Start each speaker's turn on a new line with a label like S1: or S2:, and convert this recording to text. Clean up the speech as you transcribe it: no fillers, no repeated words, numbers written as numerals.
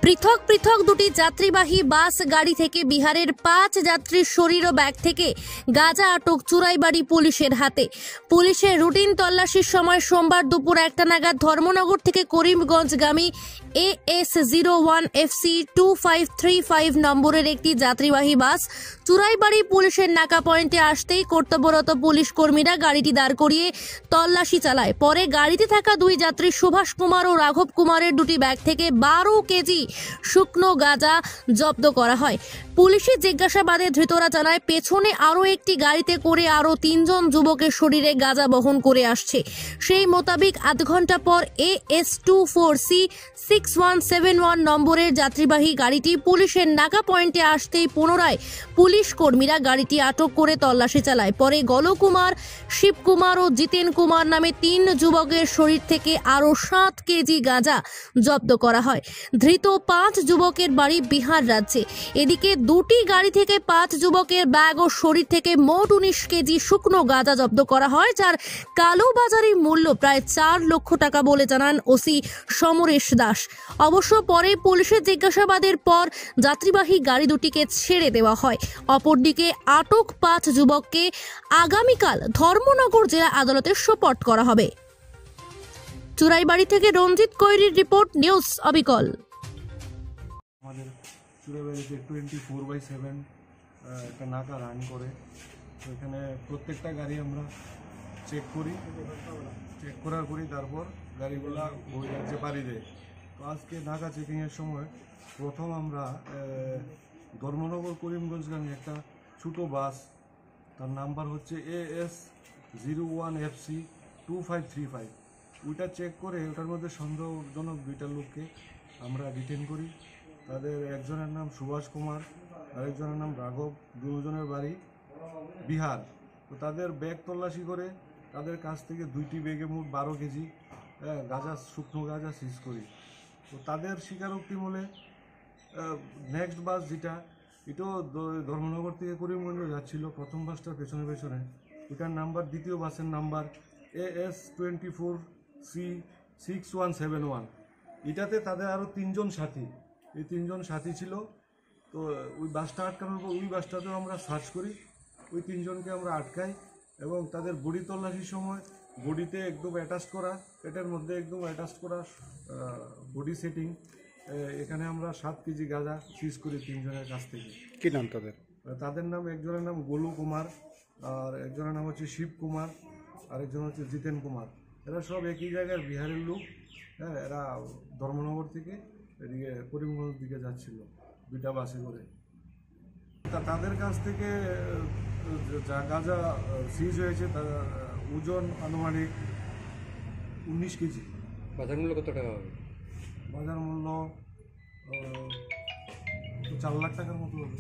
S1: পৃথক পৃথক দুটি যাত্রীবাহী বাস গাড়ি থেকে বিহারের 5 যাত্রীর শরীর ও ব্যাগ থেকে গাঁজা আটক চুরাইবাড়ি পুলিশের হাতে। পুলিশের রুটিন তল্লাশির সময় সোমবার দুপুর 1টা নাগাদ ধর্মনগর থেকে করিমগঞ্জগামী AS01 FC 2535 নম্বরের একটি যাত্রীবাহী বাস চুরাইবাড়ি পুলিশের নাকা পয়েন্টে আসতেই কর্তব্যরত পুলিশ কর্মীরা গাড়িটি দাঁড় করিয়ে তল্লাশি চালায়। পরে গাড়িতে থাকা দুই যাত্রী সুভাষ কুমার ও রাঘব কুমারের দুটি ব্যাগ থেকে 12 কেজি শুকনো গাঁজা জব্দ করা হয়। পুলিশের জিজ্ঞাসাবাদে ধৃতরা জানায়, পেছনে আরও একটি গাড়িতে করে আরও 3 জন যুবকের শরীরে গাঁজা বহন করে আসছে। সেই মোতাবেক আধ ঘন্টা পর AS24C 6171 নম্বরের যাত্রীবাহী গাড়িটি পুলিশের নাকা পয়েন্টে আসতেই পুনরায় পুলিশ কর্মীরা গাড়িটি আটক করে তল্লাশি চালায়। পরে গলকুমার, শিবকুমার ও জিতেন কুমার নামে 3 যুবকের শরীর থেকে আরও 7 কেজি গাঁজা জব্দ করা হয়। ধৃত 5 যুবকের বাড়ি বিহার রাজ্যে। এদিকে দুটি গাড়ি থেকে 5 যুবকের ব্যাগ ও শরীর থেকে মোট 19 কেজি শুকনো গাঁজা জব্দ করা হয়, যার কালোবাজারি মূল্য প্রায় 4 লক্ষ টাকা বলে জানান ওসি সমরেশ দাস। অবশ্য পরে পুলিশের জিজ্ঞাসাবাদের পর যাত্রীবাহী গাড়ি দুটিকে ছেড়ে দেওয়া হয়। অপরদিকে আটক 5 যুবককে আগামীকাল ধর্মনগর জেলা আদালতে সোপর্দ করা হবে। চুরাইবাড়ি থেকে রঞ্জিত কৈরির রিপোর্ট, নিউজ অবিকল।
S2: আমাদের চুরাইবাড়িতে 24/7 একটা নাকা রান করে, তো এখানে প্রত্যেকটা গাড়ি আমরা চেক করার পরই তারপর গাড়িগুলা ওই রাজ্যে পাড়ি দেয়। তো আজকে নাকা চেকিংয়ের সময় প্রথম আমরা ধর্মনগর করিমগঞ্জগামী একটা ছোটো বাস, তার নাম্বার হচ্ছে AS01 FC 2535, ওইটা চেক করে ওটার মধ্যে সন্দেহজনক 2টা লোককে আমরা ডিটেন করি। তাদের একজনের নাম সুভাষ কুমার, আরেকজনের নাম রাঘব, দুজনের বাড়ি বিহার। তো তাদের ব্যাগ তল্লাশি করে তাদের কাছ থেকে 2টি ব্যাগে মোট 12 কেজি গাঁজা, শুকনো গাঁজা সিজ করি। তো তাদের স্বীকারোক্তি বলে নেক্সট বাস যেটা, এটাও ধর্মনগর থেকে করিমগঞ্জে যাচ্ছিল, প্রথম বাসটার পেছনে পেছনে, এটার নাম্বার, দ্বিতীয় বাসের নাম্বার AS24C 6171। এটাতে তাদের আরও 3 জন সাথী, এই 3 জন সাথী ছিল। তো ওই বাসটা আটকানোর পর ওই বাসটাতেও আমরা সার্চ করি, ওই 3 জনকে আমরা আটকাই এবং তাদের বডি তল্লাশির সময় বডিতে একদম অ্যাটাচ করা, পেটের মধ্যে একদম অ্যাটাচ করা বডি সেটিং, এখানে আমরা 7 কেজি গাঁজা সিজ করি 3 জনের কাছ থেকে।
S3: কি নাম তাদের?
S2: তাদের নাম, একজনের নাম গোলু কুমার, আর একজনের নাম হচ্ছে শিব কুমার, আরেকজন হচ্ছে জিতেন কুমার। এরা সব একই জায়গার বিহারের লোক। হ্যাঁ, এরা ধর্মনগর থেকে এদিকে করিমগঞ্জ দিকে যাচ্ছিল 2টা বাসে করে। তাদের কাছ থেকে যা গাঁজা সিজ হয়েছে তার ওজন আনুমানিক 19 কেজি।
S3: বাজার মূল্য কত টাকা হবে?
S2: বাজার মূল্য 4 লাখ টাকার মতো হবে।